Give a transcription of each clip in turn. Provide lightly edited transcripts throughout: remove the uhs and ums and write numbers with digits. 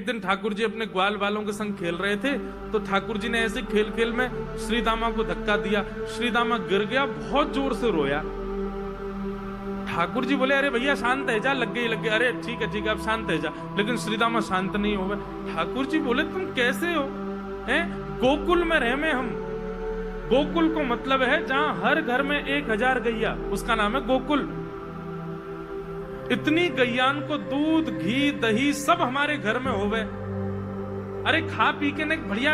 एक दिन ठाकुर जी अपने ग्वाल वालों के संग खेल रहे थे, तो ठाकुर जी ने ऐसे खेल खेल में श्री दामा को धक्का दिया। श्री दामा गिर गया, बहुत जोर से रोया। ठाकुर जी बोले, अरे भैया शांत है जा, लग गई। अरे ठीक है अब शांत है जा। लेकिन श्री दामा शांत नहीं हो गए। ठाकुर जी बोले, तुम कैसे हो? हैं? गोकुल में रह में हम। गोकुल को मतलब है जहां हर घर में 1000 गैया, उसका नाम है गोकुल। इतनी गैयान को दूध घी दही सब हमारे घर में होवे। अरे खा पी के ने बढ़िया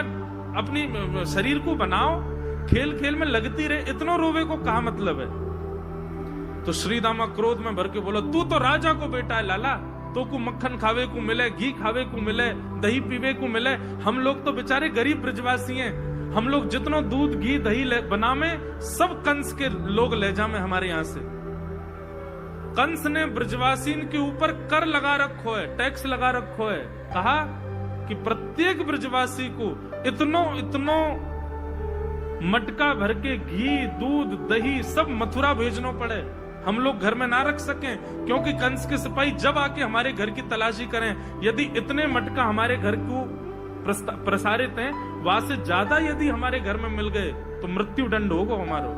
अपनी शरीर को बनाओ, खेल खेल में लगती रहे, इतनो रोवे को कहा मतलब है? तो श्री दामा क्रोध में भर के बोला, तू तो राजा को बेटा है लाला, तो को मक्खन खावे को मिले, घी खावे को मिले, दही पीवे को मिले। हम लोग तो बेचारे गरीब ब्रजवासी हैं। हम लोग जितनो दूध घी दही बनावे सब कंस के लोग ले जामे हमारे यहाँ से। कंस ने ब्रजवासीन के ऊपर कर लगा रखो है, टैक्स लगा रखो है। कहा कि प्रत्येक ब्रजवासी को इतनो मटका भर के घी दूध दही सब मथुरा भेजना पड़े, हम लोग घर में ना रख सकें। क्योंकि कंस के सिपाही जब आके हमारे घर की तलाशी करें, यदि इतने मटका हमारे घर को प्रसारित हैं, वहां से ज्यादा यदि हमारे घर में मिल गए तो मृत्यु दंड होगा हमारा।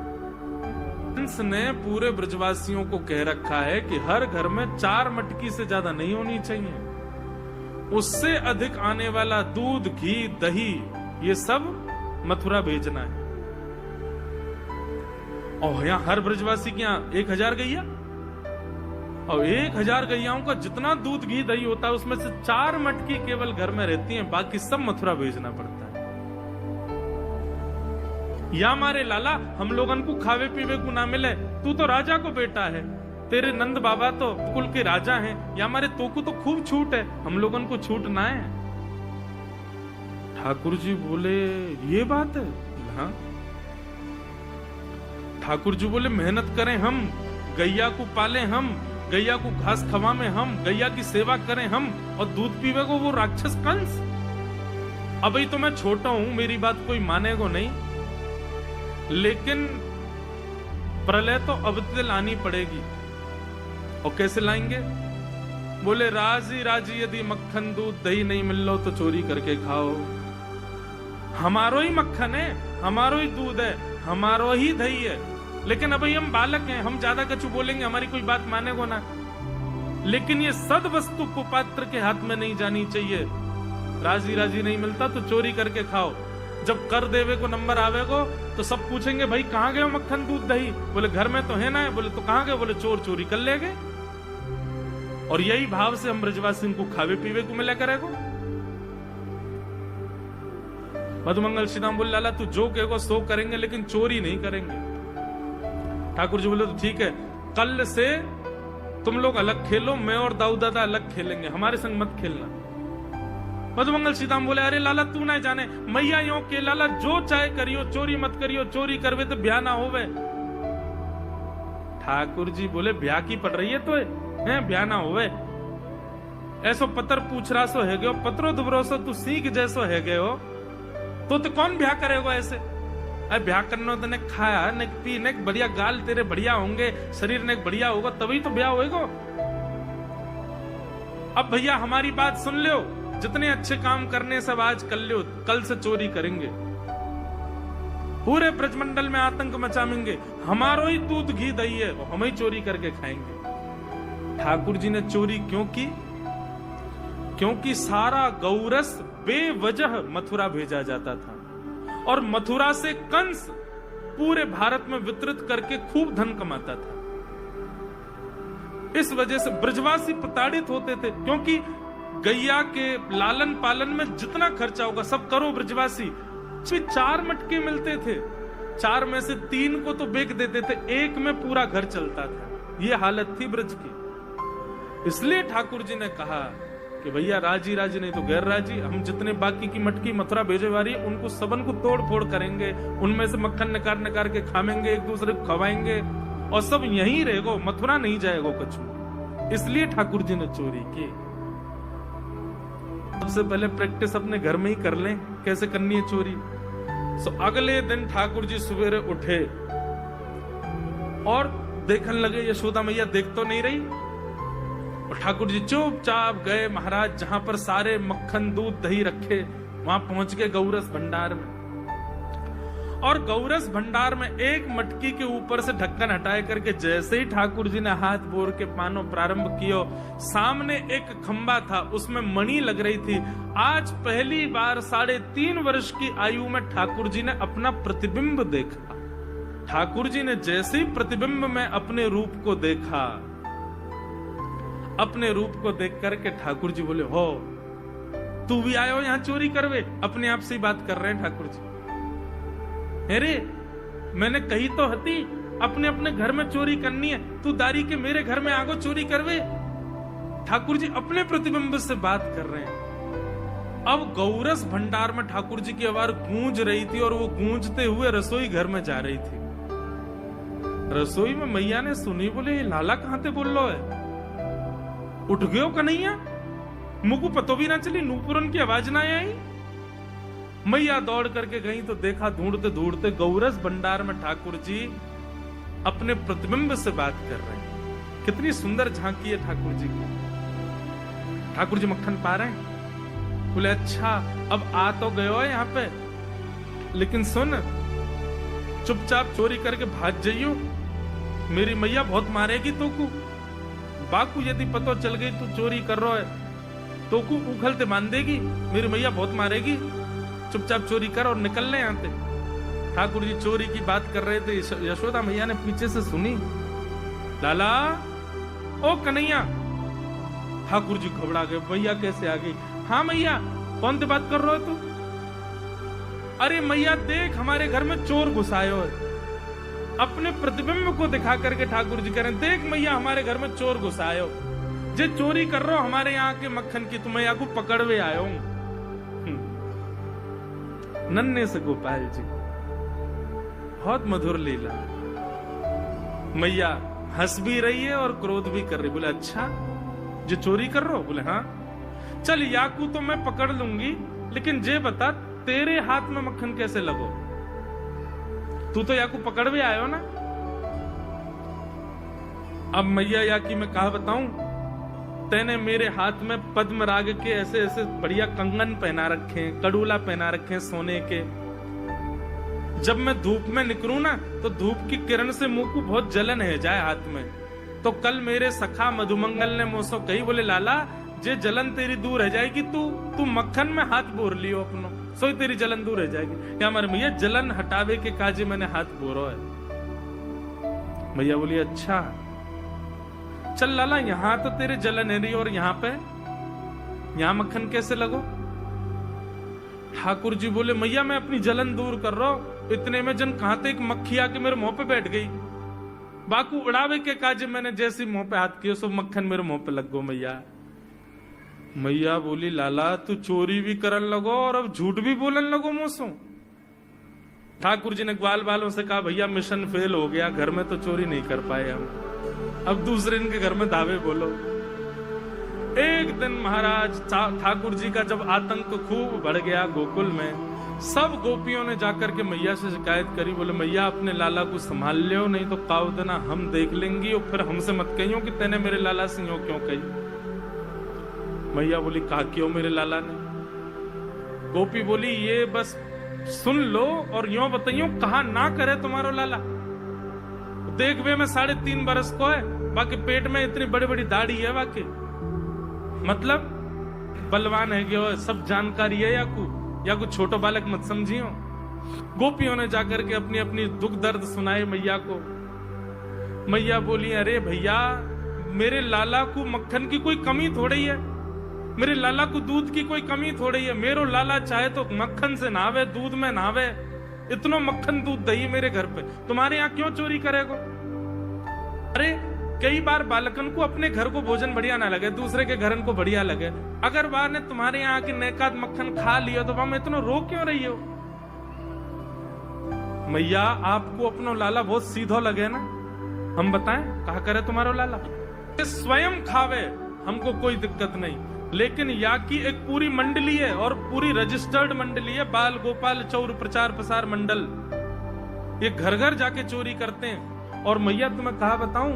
कंस ने पूरे ब्रजवासियों को कह रखा है कि हर घर में 4 मटकी से ज्यादा नहीं होनी चाहिए। उससे अधिक आने वाला दूध घी दही ये सब मथुरा भेजना है। और यहाँ हर ब्रजवासी के यहाँ 1000 गैया, और 1000 गैयाओं का जितना दूध घी दही होता है उसमें से 4 मटकी केवल घर में रहती हैं, बाकी सब मथुरा भेजना पड़ता है। या मारे लाला हम लोगन को खावे पीवे को ना मिले, तू तो राजा को बेटा है, तेरे नंद बाबा तो कुल के राजा हैं, या मारे तो को तो खूब छूट है, हम लोगन को छूट ना है। ठाकुर जी बोले, ये बात है? हाँ। ठाकुर जी बोले, मेहनत करें हम, गैया को पाले हम, गैया को घास खवा में हम, गैया की सेवा करें हम, और दूध पीवे को वो राक्षस कंस। अभी तो मैं छोटा हूं, मेरी बात कोई मानेगो नहीं, लेकिन प्रलय तो अब तक लानी पड़ेगी। और कैसे लाएंगे? बोले, राजी राजी यदि मक्खन दूध दही नहीं मिल लो तो चोरी करके खाओ। हमारो ही मक्खन है, हमारो ही दूध है, हमारो ही दही है, लेकिन अभी हम बालक हैं, हम ज्यादा कछु बोलेंगे हमारी कोई बात मानेगो ना। लेकिन ये सद वस्तु कुपात्र के हाथ में नहीं जानी चाहिए। राजी राजी नहीं मिलता तो चोरी करके खाओ। जब कर देवे को नंबर आवेगो तो सब पूछेंगे, भाई कहाँ गए हो मक्खन दूध दही? बोले घर में तो है ना। बोले तो कहाँ गए? बोले चोर चोरी कर ले गए। और यही भाव से हम ब्रजवासी को खावे पीवे को मिला करेगो। मधुमंगल श्रीराम बोले, लाला तू जो कहेगो सो करेंगे, लेकिन चोरी नहीं करेंगे। ठाकुर जी बोले, तो ठीक है, कल से तुम लोग अलग खेलो, मैं और दाऊ दादा अलग खेलेंगे, हमारे संग मत खेलना। मधुमंगल सीताम बोले, अरे लाला तू ना जाने, मैया यो के लाला जो चाहे करियो, चोरी मत करियो, चोरी करवे तो ब्याह ना होवे। ठाकुर जी बोले, ब्याह की पड़ रही है तो है, ब्याह ना होवे। ऐसो पतर पूछ रहा सो है गयो, पत्रो दुबरो सो तू सीख जैसो है गयो, तो कौन ब्याह करेगा ऐसे? अरे ब्याह करना तो ने खाया ने पी ने बढ़िया, गाल तेरे बढ़िया होंगे, शरीर ने बढ़िया होगा, तभी तो ब्याह होएगा। अब भैया हमारी बात सुन लो, जितने अच्छे काम करने सब आज कर लो, कल से चोरी करेंगे, पूरे ब्रजमंडल में आतंक मचाएंगे, हमारो ही दूध घी दही है, हम ही चोरी करके खाएंगे। ठाकुर जी ने चोरी क्यों की? क्योंकि सारा गौरस बेवजह मथुरा भेजा जाता था, और मथुरा से कंस पूरे भारत में वितरित करके खूब धन कमाता था। इस वजह से ब्रजवासी प्रताड़ित होते थे, क्योंकि गैया के लालन पालन में जितना खर्चा होगा सब करो ब्रजवासी। 4 मटके मिलते थे, 4 में से 3 को तो बेच देते थे, 1 में पूरा घर चलता था। ये हालत थी ब्रज की। इसलिए ठाकुर जी ने कहा कि भैया राजी राजी नहीं तो गैर राजी, हम जितने बाकी की मटकी मथुरा भेजे वाली उनको सबन को तोड़ फोड़ करेंगे, उनमें से मक्खन निकाल निकाल के खाएंगे, एक दूसरे को खवाएंगे, और सब यहीं रहेगो, मथुरा नहीं जाएगो कछु। इसलिए ठाकुर जी ने चोरी की। सबसे पहले प्रैक्टिस अपने घर में ही कर लें कैसे करनी है चोरी। सो अगले दिन ठाकुर जी सवेरे उठे और देखने लगे, यशोदा मैया देख तो नहीं रही, और ठाकुर जी चुपचाप गए महाराज जहां पर सारे मक्खन दूध दही रखे, वहां पहुंच गए गौरस भंडार में। और गौरस भंडार में एक मटकी के ऊपर से ढक्कन हटाए करके जैसे ही ठाकुर जी ने हाथ बोर के पानो प्रारंभ किया, सामने एक खंबा था, उसमें मणि लग रही थी। आज पहली बार 3.5 वर्ष की आयु में ठाकुर जी ने अपना प्रतिबिंब देखा। ठाकुर जी ने जैसे ही प्रतिबिंब में अपने रूप को देखा, अपने रूप को देख करके ठाकुर जी बोले, हो तू भी आयो यहां चोरी करवे? अपने आप से ही बात कर रहे हैं ठाकुर जी। अरे मैंने कही तो हती अपने अपने घर में चोरी करनी है, तू दारी के मेरे घर में आगो चोरी करवे? ठाकुर जी अपने प्रतिबिंब से बात कर रहे हैं। अब गौरस भंडार में ठाकुर जी की आवाज गूंज रही थी और वो गूंजते हुए रसोई घर में जा रही थी। रसोई में मैया ने सुनी, बोले ये लाला कहां ते बोल लो है? उठ गयो कन्हैया? मुझको पतो भी ना चली, नूपुरन की आवाज ना आई। मैया दौड़ करके गई तो देखा ढूंढते ढूंढते गौरस भंडार में ठाकुर जी अपने प्रतिबिंब से बात कर रहे हैं। कितनी सुंदर झांकी है ठाकुर जी की। ठाकुर जी मक्खन पा रहे हैं। बोले अच्छा अब आ तो गयो है यहाँ पे, लेकिन सुन चुपचाप चोरी करके भाग जाइयो, मेरी मैया बहुत मारेगी तो को। बाकू यदि पतो चल गई तू चोरी कर रहा है तो को उखलते मान देगी, मेरी मैया बहुत मारेगी। चुपचाप चोरी कर और निकलने यहां से। ठाकुर जी चोरी की बात कर रहे थे, यशोदा मैया ने पीछे से सुनी, लाला ओ कन्हैया। ठाकुर जी घबरा गए, मैया कैसे आ गई? हाँ मैया, कौन सी बात कर रहे हो तू? अरे मैया देख हमारे घर में चोर घुसायो है। अपने प्रतिबिंब को दिखा करके ठाकुर जी कह रहे हैं, देख मैया हमारे घर में चोर घुसायो, जे चोरी कर रहे हो हमारे यहाँ के मक्खन की, तुम्हें या को पकड़वे आयो हूं। नन्हे से गोपाल जी, बहुत मधुर लीला। मैया हंस भी रही है और क्रोध भी कर रही। बोले अच्छा जो चोरी कर रहे हो? बोले हाँ। चल याकू तो मैं पकड़ लूंगी, लेकिन जे बता तेरे हाथ में मक्खन कैसे लगो? तू तो याकू पकड़ भी आयो ना। अब मैया याकी मैं कहा बताऊं, तेने मेरे हाथ में पद्म राग के ऐसे ऐसे बढ़िया कंगन पहना रखे हैं, कड़ूला पहना रखे हैं सोने के। जब मैं धूप में निकलूं ना तो धूप की किरण से मुंह को बहुत जलन है जाए हाथ में। तो कल मेरे सखा मधुमंगल ने मुझसे कही, बोले लाला जे जलन तेरी दूर रह जाएगी, तू मक्खन में हाथ बोर लियो अपनो, सोई तेरी जलन दूर रह जाएगी। क्या हमारे मैया जलन हटावे के काजे मैंने हाथ बोरो है। मैया बोली अच्छा चल लाला, यहां तो तेरे जलन है रही और यहां मक्खन कैसे लगो? ठाकुर जी बोले मैया मैं अपनी जलन दूर कर रहा हूं। इतने में जन कहां एक मक्खी आके मेरे मुंह पे बैठ गई। बाकू उड़ावे के काजे मैंने जैसे मुंह पे हाथ किया, सो मक्खन मेरे मुंह पे लग गो। मैया बोली लाला तू चोरी भी करन लगो और अब झूठ भी बोलन लगो मुझसे। ठाकुर जी ने ग्वाल बालों से कहा भैया मिशन फेल हो गया, घर में तो चोरी नहीं कर पाए हम, अब दूसरे इनके घर में दावे बोलो। एक दिन महाराज ठाकुर जी का जब आतंक खूब बढ़ गया गोकुल में, सब गोपियों ने जाकर के मैया से शिकायत करी। बोले मैया अपने लाला को संभाल लियो, नहीं तो काव देना हम देख लेंगी और फिर हमसे मत कहियो कि तेने मेरे लाला से यूं क्यों कही। मैया बोली कहा क्यों मेरे लाला ने? गोपी बोली ये बस सुन लो और यूं बताइयो कहा ना करे तुम्हारो लाला। देख वे में 3.5 बरस को है, बाकी पेट में इतनी बड़ी बड़ी दाढ़ी है, बाकी मतलब बलवान है कि सब जानकारी है या कुछ छोटो बालक मत समझियो। गोपियों ने जाकर के अपनी अपनी दुख दर्द सुनाए मैया को। मैया बोली अरे भैया मेरे लाला को मक्खन की कोई कमी थोड़ी है, मेरे लाला को दूध की कोई कमी थोड़ी है। मेरो लाला चाहे तो मक्खन से नहावे, दूध में नहावे, इतना मक्खन दूध दही मेरे घर पे, तुम्हारे यहाँ क्यों चोरी करेगा? अरे कई बार बालकन को अपने घर को भोजन बढ़िया ना लगे, दूसरे के घर को बढ़िया लगे, अगर बार ने तुम्हारे यहाँ की नेकात मक्खन खा लिया तो वहां इतना रो क्यों रही हो? मैया आपको अपनो लाला बहुत सीधो लगे ना, हम बताएं कहा करे तुम्हारो लाला? स्वयं खावे हमको कोई दिक्कत नहीं, लेकिन या की एक पूरी मंडली है और पूरी रजिस्टर्ड मंडली है, बाल गोपाल चौर प्रचार प्रसार मंडल, ये घर घर जाके चोरी करते हैं। और मैया तुम्हें कहा बताऊं,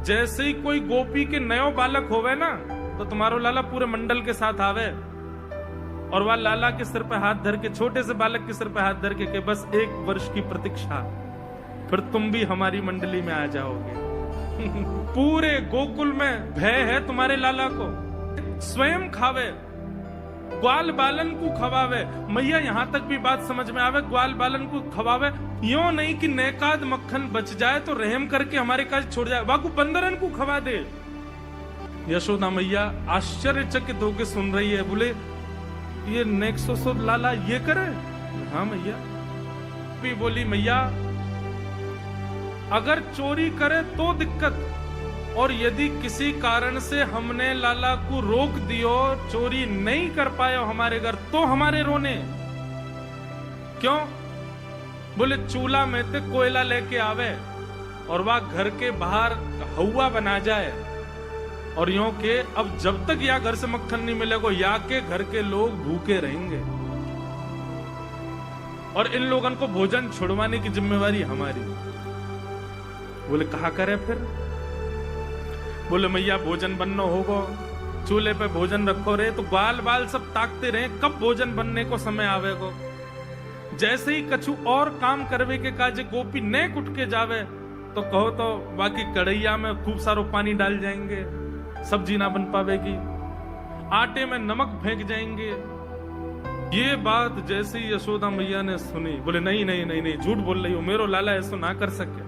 जैसे ही कोई गोपी के नयो बालक होवे ना, तो तुम्हारो लाला पूरे मंडल के साथ आवे और वह लाला के सिर पे हाथ धर के, छोटे से बालक के सिर पे हाथ धर के बस 1 वर्ष की प्रतीक्षा, फिर तुम भी हमारी मंडली में आ जाओगे। पूरे गोकुल में भय है तुम्हारे लाला को। स्वयं खावे, ग्वाल बालन को खवावे। मैया यहां तक भी बात समझ में आवे, ग्वाल बालन को खवावे, यो नहीं कि नेकाद मक्खन बच जाए तो रहम करके हमारे काज छोड़ जाए, वाकू बंदरन को खवा दे। यशोदा मैया आश्चर्यचकित होकर सुन रही है, बोले ये नेक्सो लाला ये करे? हाँ मैया। भी बोली मैया अगर चोरी करे तो दिक्कत, और यदि किसी कारण से हमने लाला को रोक दियो, चोरी नहीं कर पाए हमारे घर, तो हमारे रोने क्यों? बोले चूल्हा में ते कोयला लेके आवे और वह घर के बाहर हवा बना जाए, और यूं के अब जब तक या घर से मक्खन नहीं मिलेगा या के घर के लोग भूखे रहेंगे, और इन लोगों को भोजन छुड़वाने की जिम्मेवारी हमारी। बोले कहा करे फिर? बोले मैया भोजन बनना होगा, चूल्हे पे भोजन रखो रे, तो बाल बाल सब ताकते रहे कब भोजन बनने को समय आवेगो। जैसे ही कछु और काम करवे के काजे गोपी नेक उठ के जावे, तो कहो तो बाकी कढ़ैया में खूब सारो पानी डाल जाएंगे, सब्जी ना बन पावेगी, आटे में नमक फेंक जाएंगे। ये बात जैसे ही यशोदा मैया ने सुनी, बोले नहीं नहीं नहीं नहीं, झूठ बोल रही हो, मेरो लाला ऐसा ना कर सके।